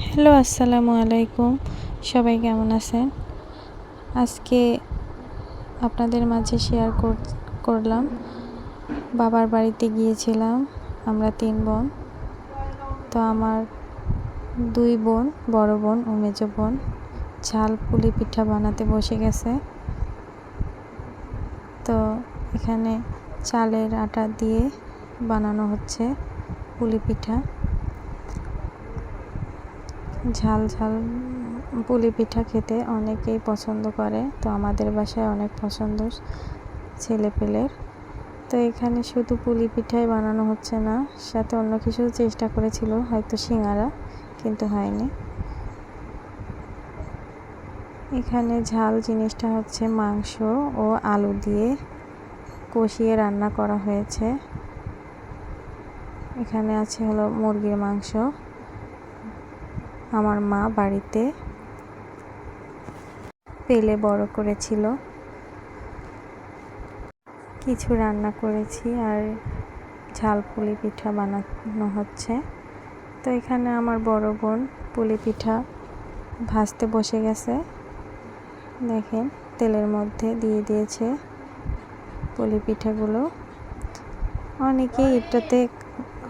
Hello, আসসালামু আলাইকুম। সবাই কেমন আছেন? আজকে আপনাদের মাঝে শেয়ার করলাম। বাবার বাড়িতে গিয়েছিলাম আমরা ৩ বোন। তো আমার ২ বোন, বড় বোন ও মেজো বোন ঝাল পুলি পিঠা বানাতে বসে গেছে। তো এখানে চালের আটা দিয়ে বানানো হচ্ছে পুলি পিঠা। ঝাল ঝাল পুলি পিঠা খেতে অনেকেই পছন্দ করে, তো আমাদের বাসায় অনেক পছন্দ ছেলেপেলের। তো এখানে শুধু পুলি পিঠাই বানানো হচ্ছে না, সাথে অন্য কিছু চেষ্টা করেছিল, হয়তো সিঙ্গারা, কিন্তু হয়নি। এখানে ঝাল জিনিসটা হচ্ছে মাংস ও আলু দিয়ে কষিয়ে রান্না করা হয়েছে। এখানে আছে হলো মুরগির মাংস। আমার মা বাড়িতে পেলে বড় করেছিল। কিছু রান্না করেছি আর ঝাল পুলি পিঠা বানানো হচ্ছে। তো এখানে আমার বড় বোন পুলি পিঠা ভাজতে বসে গেছে। দেখেন, তেলের মধ্যে দিয়ে দিয়েছে পুলি পিঠাগুলো। অনেকেই এটাতে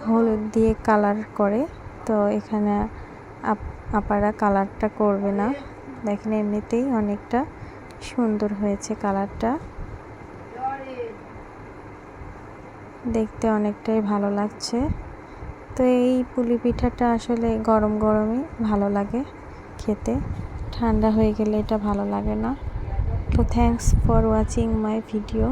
হলুদ দিয়ে কালার করে, তো এখানে আপারা কালারটা করবে না। দেখেন, এমনিতেই অনেকটা সুন্দর হয়েছে কালারটা, দেখতে অনেকটাই ভালো লাগছে। তো এই পুলি পিঠাটা আসলে গরম গরমই ভালো লাগে খেতে, ঠান্ডা হয়ে গেলে এটা ভালো লাগে না। তো thanks for watching my video.